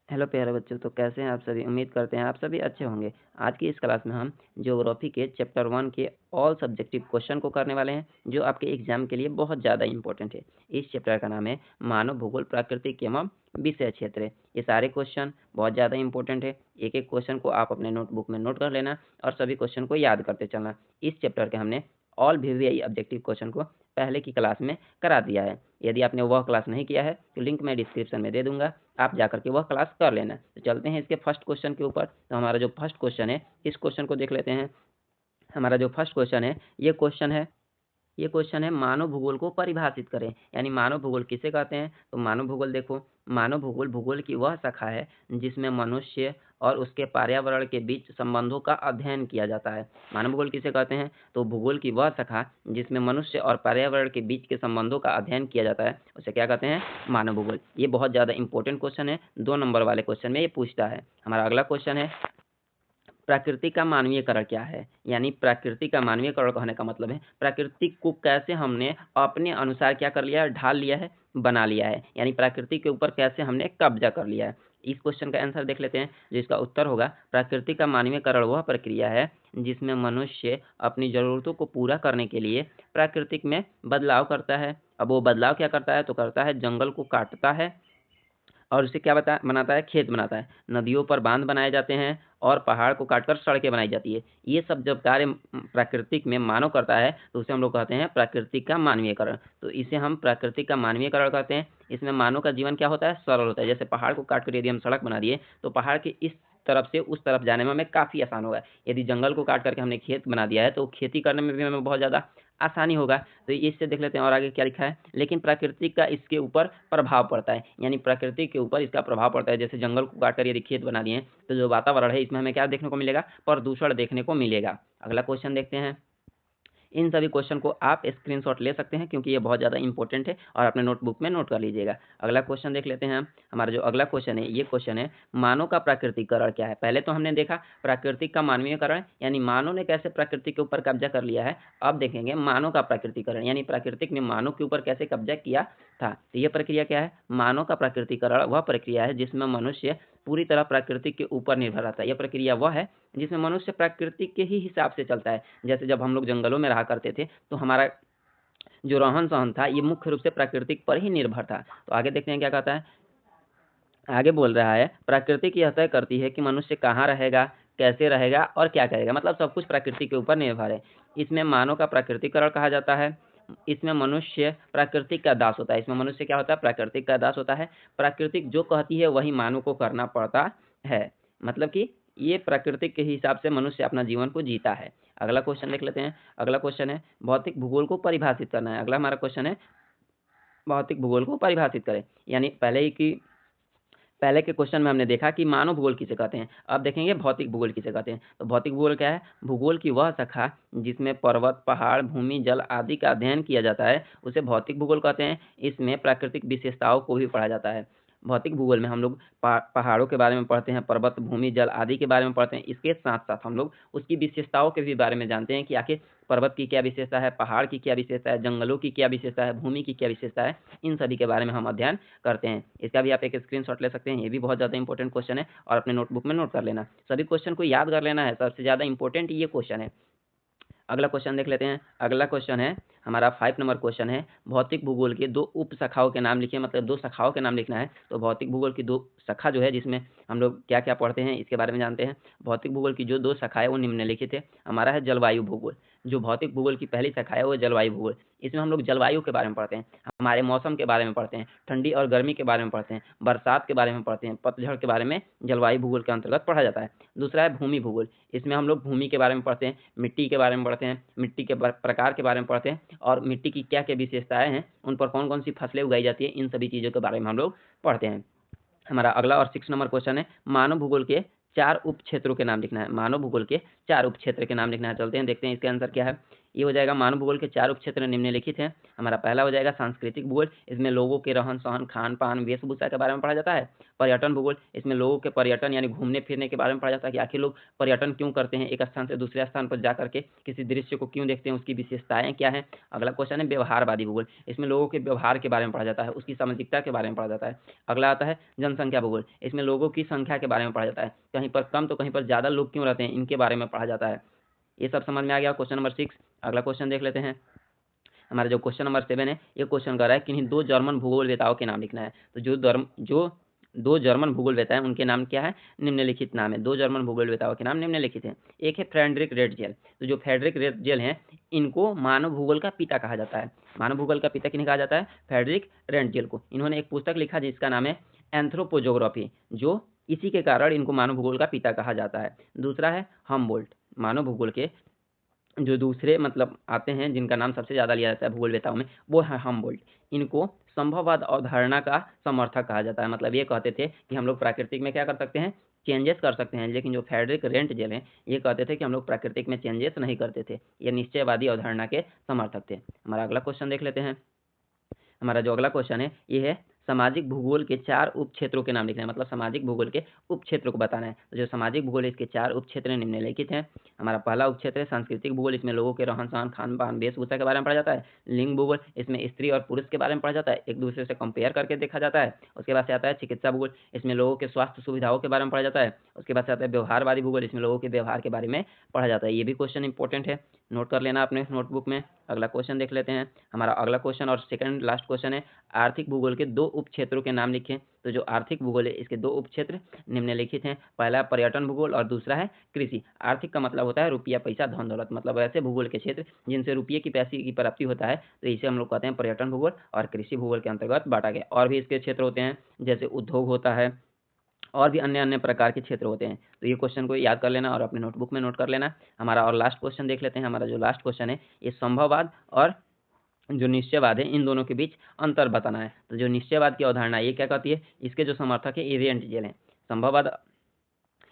Hello प्यारे बच्चों, तो कैसे हैं आप सभी? उम्मीद करते हैं आप सभी अच्छे होंगे। आज की इस क्लास में हम ज्योग्राफी के चैप्टर 1 के ऑल सब्जेक्टिव क्वेश्चन को करने वाले हैं, जो आपके एग्जाम के लिए बहुत ज़्यादा इंपॉर्टेंट है। इस चैप्टर का नाम है मानव भूगोल प्राकृतिक एवं विषय क्षेत्र। ये सारे क्वेश्चन बहुत ज़्यादा इंपॉर्टेंट है। एक एक क्वेश्चन को आप अपने नोटबुक में नोट कर लेना और सभी क्वेश्चन को याद करते चलना। इस चैप्टर के हमने ऑल वीवीआई ऑब्जेक्टिव क्वेश्चन को पहले की क्लास में करा दिया है। यदि आपने वह क्लास नहीं किया है तो लिंक मैं डिस्क्रिप्शन में दे दूंगा, आप जाकर के वह क्लास कर लेना। तो चलते हैं इसके फर्स्ट क्वेश्चन के ऊपर। तो हमारा जो फर्स्ट क्वेश्चन है, इस क्वेश्चन को देख लेते हैं। हमारा जो फर्स्ट क्वेश्चन है, ये क्वेश्चन है मानव भूगोल को परिभाषित करें। यानी मानव भूगोल किसे कहते हैं? तो मानव भूगोल देखो, मानव भूगोल भूगोल की वह शाखा है जिसमें मनुष्य और उसके पर्यावरण के बीच संबंधों का अध्ययन किया जाता है। मानव भूगोल किसे कहते हैं? तो भूगोल की वह शाखा जिसमें मनुष्य और पर्यावरण के बीच के संबंधों का अध्ययन किया जाता है, उसे क्या कहते हैं? मानव भूगोल। ये बहुत ज़्यादा इंपॉर्टेंट क्वेश्चन है, 2 नंबर वाले क्वेश्चन में ये पूछता है। हमारा अगला क्वेश्चन है, प्रकृति का मानवीयकरण क्या है? यानी प्रकृति का मानवीयकरण कहने का मतलब है प्रकृति को कैसे हमने अपने अनुसार क्या कर लिया है? ढाल लिया है, बना लिया है। यानी प्रकृति के ऊपर कैसे हमने कब्जा कर लिया है। इस क्वेश्चन का आंसर देख लेते हैं, जिसका उत्तर होगा प्रकृति का मानवीयकरण वह प्रक्रिया है जिसमें मनुष्य अपनी ज़रूरतों को पूरा करने के लिए प्राकृतिक में बदलाव करता है। अब वो बदलाव क्या करता है? तो करता है जंगल को काटता है और उसे क्या बनाता है? खेत बनाता है। नदियों पर बांध बनाए जाते हैं और पहाड़ को काटकर सड़कें बनाई जाती है। ये सब जब कार्य प्राकृतिक में मानव करता है तो उसे हम लोग कहते हैं प्राकृतिक का मानवीयकरण। तो इसे हम प्राकृतिक का मानवीयकरण कहते हैं। इसमें मानव का जीवन क्या होता है? सरल होता है। जैसे पहाड़ को काट कर यदि हम सड़क बना दिए तो पहाड़ के इस तरफ से उस तरफ जाने में हमें काफ़ी आसान होगा। यदि जंगल को काट करके हमने खेत बना दिया है तो खेती करने में भी हमें बहुत ज़्यादा आसानी होगा। तो इससे देख लेते हैं और आगे क्या लिखा है। लेकिन प्रकृति का इसके ऊपर प्रभाव पड़ता है, यानी प्रकृति के ऊपर इसका प्रभाव पड़ता है। जैसे जंगल को काटकर यदि खेत बना दिए तो जो वातावरण है इसमें हमें क्या देखने को मिलेगा? प्रदूषण देखने को मिलेगा। अगला क्वेश्चन देखते हैं। इन सभी क्वेश्चन को आप स्क्रीनशॉट ले सकते हैं क्योंकि ये बहुत ज़्यादा इंपॉर्टेंट है और अपने नोटबुक में नोट कर लीजिएगा। अगला क्वेश्चन देख लेते हैं हम। हमारा जो अगला क्वेश्चन है, ये क्वेश्चन है मानव का प्राकृतिकरण क्या है? पहले तो हमने देखा प्राकृतिक का मानवीयकरण, यानी मानव ने कैसे प्रकृति के ऊपर कब्जा कर लिया है। अब देखेंगे मानव का प्राकृतिकरण, यानी प्राकृतिक ने मानव के ऊपर कैसे कब्जा किया था। तो ये प्रक्रिया क्या है? मानव का प्राकृतिकरण वह प्रक्रिया है जिसमें मनुष्य पूरी तरह प्रकृति के ऊपर निर्भर रहता है। यह प्रक्रिया वह है जिसमें मनुष्य प्रकृति के ही हिसाब से चलता है। जैसे जब हम लोग जंगलों में रहा करते थे तो हमारा जो रहन-सहन था ये मुख्य रूप से प्राकृतिक पर ही निर्भर था। तो आगे देखते हैं क्या कहता है। आगे बोल रहा है प्रकृति यह तय करती है कि मनुष्य कहाँ रहेगा, कैसे रहेगा और क्या करेगा। मतलब सब कुछ प्रकृति के ऊपर निर्भर है। इसमें मानव का प्राकृतिकरण कहा जाता है। इसमें मनुष्य प्राकृतिक का दास होता है। इसमें मनुष्य क्या होता है? प्राकृतिक का दास होता है। प्राकृतिक जो कहती है वही मानव को करना पड़ता है। मतलब कि ये प्राकृतिक के हिसाब से मनुष्य अपना जीवन को जीता है। अगला क्वेश्चन देख लेते हैं। अगला क्वेश्चन है भौतिक भूगोल को परिभाषित करना है। अगला हमारा क्वेश्चन है भौतिक भूगोल को परिभाषित करें। यानी पहले के क्वेश्चन में हमने देखा कि मानव भूगोल किसे कहते हैं। अब देखेंगे भौतिक भूगोल किसे कहते हैं। तो भौतिक भूगोल क्या है? भूगोल की वह शाखा जिसमें पर्वत, पहाड़, भूमि, जल आदि का अध्ययन किया जाता है, उसे भौतिक भूगोल कहते हैं। इसमें प्राकृतिक विशेषताओं को भी पढ़ा जाता है। भौतिक भूगोल में हम लोग पहाड़ों के बारे में पढ़ते हैं, पर्वत, भूमि, जल आदि के बारे में पढ़ते हैं। इसके साथ-साथ हम लोग उसकी विशेषताओं के भी बारे में जानते हैं कि आखिर पर्वत की क्या विशेषता है, पहाड़ की क्या विशेषता है, जंगलों की क्या विशेषता है, भूमि की क्या विशेषता है। इन सभी के बारे में हम अध्ययन करते हैं। इसका भी आप एक स्क्रीनशॉट ले सकते हैं। ये भी बहुत ज़्यादा इंपॉर्टेंट क्वेश्चन है और अपने नोटबुक में नोट कर लेना। सभी क्वेश्चन को याद कर लेना है, सबसे ज़्यादा इंपॉर्टेंट ये क्वेश्चन है। अगला क्वेश्चन देख लेते हैं। अगला क्वेश्चन है हमारा 5 नंबर क्वेश्चन है भौतिक भूगोल के 2 उप शाखाओं के नाम लिखिए। मतलब 2 शाखाओं के नाम लिखना है। तो भौतिक भूगोल की 2 शाखा जो है जिसमें हम लोग क्या-क्या पढ़ते हैं इसके बारे में जानते हैं। भौतिक भूगोल की जो 2 शाखाएँ वो निम्नलिखित है। हमारा है जलवायु भूगोल। जो भौतिक भूगोल की पहली शाखा है वो जलवायु भूगोल। इसमें हम लोग जलवायु के बारे में पढ़ते हैं, हमारे मौसम के बारे में पढ़ते हैं, ठंडी और गर्मी के बारे में पढ़ते हैं, बरसात के बारे में पढ़ते हैं, पतझड़ के बारे में जलवायु भूगोल के अंतर्गत पढ़ा जाता है। दूसरा है भूमि भूगोल। इसमें हम लोग भूमि के बारे में पढ़ते हैं, मिट्टी के बारे में पढ़ते हैं, मिट्टी के प्रकार के बारे में पढ़ते हैं और मिट्टी की क्या-क्या विशेषताएँ हैं, उन पर कौन-कौन सी फसलें उगाई जाती हैं, इन सभी चीज़ों के बारे में हम लोग पढ़ते हैं। हमारा अगला और 6 नंबर क्वेश्चन है मानव भूगोल के 4 उप क्षेत्रों के नाम लिखना है। मानव भूगोल के 4 उप क्षेत्र के नाम लिखना है। चलते हैं देखते हैं इसका आंसर क्या है। ये हो जाएगा मानव भूगोल के 4 उपक्षेत्र निम्नलिखित हैं। हमारा पहला हो जाएगा सांस्कृतिक भूगोल, इसमें लोगों के रहन-सहन, खान-पान, वेशभूषा के बारे में पढ़ा जाता है। पर्यटन भूगोल, इसमें लोगों के पर्यटन यानी घूमने-फिरने के बारे में पढ़ा जाता है कि आखिर लोग पर्यटन क्यों करते हैं, एक स्थान से दूसरे स्थान पर जाकर के किसी दृश्य को क्यों देखते हैं, उसकी विशेषताएँ क्या हैं। अगला क्वेश्चन है व्यवहारवादी भूगोल, इसमें लोगों के व्यवहार के बारे में पढ़ा जाता है, उसकी सामाजिकता के बारे में पढ़ा जाता है। अगला आता है जनसंख्या भूगोल, इसमें लोगों की संख्या के बारे में पढ़ा जाता है, कहीं पर कम तो कहीं पर ज़्यादा लोग क्यों रहते हैं, इनके बारे में पढ़ा जाता है। ये सब समझ में आ गया क्वेश्चन नंबर 6। अगला क्वेश्चन देख लेते हैं। हमारा जो क्वेश्चन नंबर 7 है, ये क्वेश्चन कर रहा है किन्हीं 2 जर्मन भूगोलवेताओं के नाम लिखना है। तो जो 2 जर्मन भूगोलवेता हैं उनके नाम क्या है, निम्नलिखित नाम है। 2 जर्मन भूगोलवेताओं के नाम निम्नलिखित हैं। एक है फ्रेडरिक रेटजेल, तो जो फ्रेडरिक रेटजेल हैं इनको मानव भूगोल का पिता कहा जाता है। मानव भूगोल का पिता किन्हें कहा जाता है, फ्रेडरिक रेटजेल को। इन्होंने एक पुस्तक लिखा जिसका नाम है एंथ्रोपोजोग्राफी, जो इसी के कारण इनको मानव भूगोल का पिता कहा जाता है। दूसरा है हम्बोल्ट, मानव भूगोल के जो दूसरे मतलब आते हैं जिनका नाम सबसे ज़्यादा लिया जाता है भूगोलवेताओं में, वो है हम्बोल्ट। इनको संभववाद अवधारणा का समर्थक कहा जाता है। मतलब ये कहते थे कि हम लोग प्राकृतिक में क्या कर सकते हैं, चेंजेस कर सकते हैं। लेकिन जो फ्रेडरिक रेंटजेल हैं, ये कहते थे कि हम लोग प्राकृतिक में चेंजेस नहीं करते थे। ये निश्चयवादी अवधारणा के समर्थक थे। हमारा अगला क्वेश्चन देख लेते हैं। हमारा जो अगला क्वेश्चन है ये है सामाजिक भूगोल के 4 उपक्षेत्रों के नाम लिखना है। मतलब सामाजिक भूगोल के उपक्षेत्रों को बताना है। तो जो सामाजिक भूगोल है इसके 4 उपक्षेत्र निम्नलिखित हैं। हमारा पहला उपक्षेत्र है सांस्कृतिक भूगोल, इसमें लोगों के रहन-सहन, खान-पान, वेशभूषा के बारे में पढ़ा जाता है। लिंग भूगोल, इसमें स्त्री और पुरुष के बारे में पढ़ा जाता है, एक दूसरे से कंपेयर करके देखा जाता है। उसके बाद से आता है चिकित्सा भूगोल, इसमें लोगों के स्वास्थ्य सुविधाओं के बारे में पढ़ा जाता है। उसके बाद से आता है व्यवहारवादी भूगोल, इसमें लोगों के व्यवहार के बारे में पढ़ा जाता है। ये भी क्वेश्चन इंपॉर्टेंट है, नोट कर लेना अपने नोटबुक में। अगला क्वेश्चन देख लेते हैं। हमारा अगला क्वेश्चन और सेकंड लास्ट क्वेश्चन है आर्थिक भूगोल के 2 उपक्षेत्रों के नाम लिखें। तो जो आर्थिक भूगोल है इसके 2 उपक्षेत्र निम्नलिखित हैं। पहला पर्यटन भूगोल और दूसरा है कृषि। आर्थिक का मतलब होता है रुपया, पैसा, धन दौलत, मतलब ऐसे भूगोल के क्षेत्र जिनसे रुपये की पैसे की प्राप्ति होता है, तो इसे हम लोग कहते हैं पर्यटन भूगोल और कृषि भूगोल के अंतर्गत बांटा गया। और भी इसके क्षेत्र होते हैं जैसे उद्योग होता है और भी अन्य अन्य प्रकार के क्षेत्र होते हैं। तो ये क्वेश्चन को याद कर लेना और अपने नोटबुक में नोट कर लेना। हमारा और लास्ट क्वेश्चन देख लेते हैं। हमारा जो लास्ट क्वेश्चन है ये संभववाद और जो निश्चयवाद है इन दोनों के बीच अंतर बताना है। तो जो निश्चयवाद की अवधारणा ये क्या कहती है, इसके जो समर्थक है ये रेंटजेल हैं। संभववाद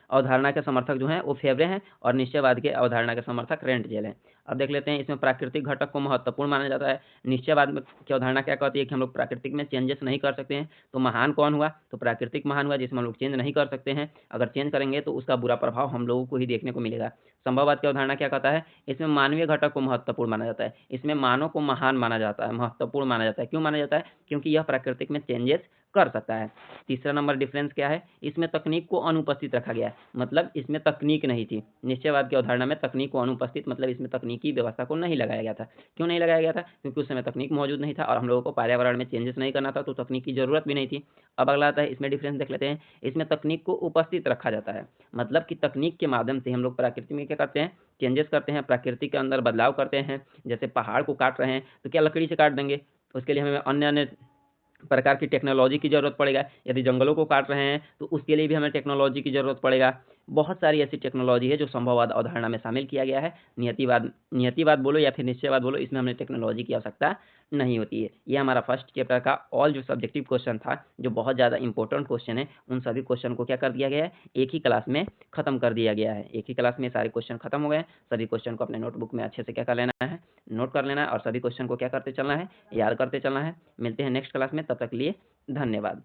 अवधारणा के समर्थक जो हैं वो फेवरे हैं और निश्चयवाद के अवधारणा के समर्थक रेंटजेल हैं। अब देख लेते हैं इसमें प्राकृतिक घटक को महत्वपूर्ण माना जाता है। निश्चयवाद में की अवधारणा क्या कहती है कि हम लोग प्राकृतिक में चेंजेस नहीं कर सकते हैं। तो महान कौन हुआ, तो प्राकृतिक महान हुआ जिसमें हम लोग चेंज नहीं कर सकते हैं। अगर चेंज करेंगे तो उसका बुरा प्रभाव हम लोगों को ही देखने को मिलेगा। संभववाद की अवधारणा क्या कहता है, इसमें मानवीय घटक को महत्वपूर्ण माना जाता है। इसमें मानव को महान माना जाता है, महत्वपूर्ण माना जाता है। क्यों माना जाता है, क्योंकि यह प्राकृतिक में चेंजेस कर सकता है। तीसरा नंबर डिफरेंस क्या है, इसमें तकनीक को अनुपस्थित रखा गया है। मतलब इसमें तकनीक नहीं थी। निश्चयवाद की अवधारणा में तकनीक को अनुपस्थित मतलब इसमें तकनीकी व्यवस्था को नहीं लगाया गया था। क्यों नहीं लगाया गया था, क्योंकि उस समय तकनीक मौजूद नहीं था और हम लोगों को पर्यावरण में चेंजेस नहीं करना था, तो तकनीक की जरूरत भी नहीं थी। अब अगला आता है इसमें डिफरेंस देख लेते हैं। इसमें तकनीक को उपस्थित रखा जाता है, मतलब कि तकनीक के माध्यम से हम लोग प्रकृति में क्या करते हैं, चेंजेस करते हैं, प्रकृति के अंदर बदलाव करते हैं। जैसे पहाड़ को काट रहे हैं तो क्या लकड़ी से काट देंगे, उसके लिए हमें अन्य अन्य प्रकार की टेक्नोलॉजी की ज़रूरत पड़ेगा। यदि जंगलों को काट रहे हैं तो उसके लिए भी हमें टेक्नोलॉजी की ज़रूरत पड़ेगा। बहुत सारी ऐसी टेक्नोलॉजी है जो संभववाद अवधारणा में शामिल किया गया है। नियतिवाद बोलो या फिर निश्चयवाद बोलो, इसमें हमें टेक्नोलॉजी की आवश्यकता नहीं होती है। ये हमारा फर्स्ट चैप्टर का ऑल जो सब्जेक्टिव क्वेश्चन था, जो बहुत ज़्यादा इंपॉर्टेंट क्वेश्चन है, उन सभी क्वेश्चन को क्या कर दिया गया है, एक ही क्लास में खत्म कर दिया गया है। एक ही क्लास में सारे क्वेश्चन खत्म हो गए हैं। सभी क्वेश्चन को अपने नोटबुक में अच्छे से क्या कर लेना है, नोट कर लेना है और सभी क्वेश्चन को क्या करते चलना है, याद करते चलना है। मिलते हैं नेक्स्ट क्लास में, तब तक के लिए धन्यवाद।